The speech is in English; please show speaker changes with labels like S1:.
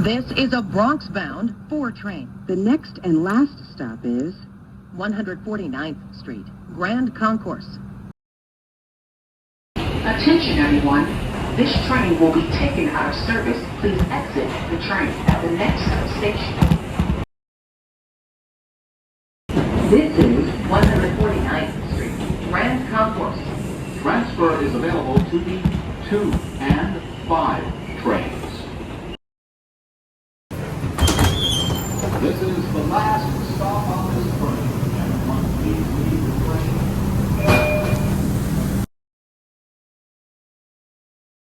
S1: This is a Bronx-bound 4 train.
S2: The next and last stop is
S1: 149th Street, Grand Concourse.
S3: Attention everyone, this train will be taken out of service. Please exit the train at the next station. This is 149th Street, Grand Concourse.
S4: Transfer is available to the 2 and 5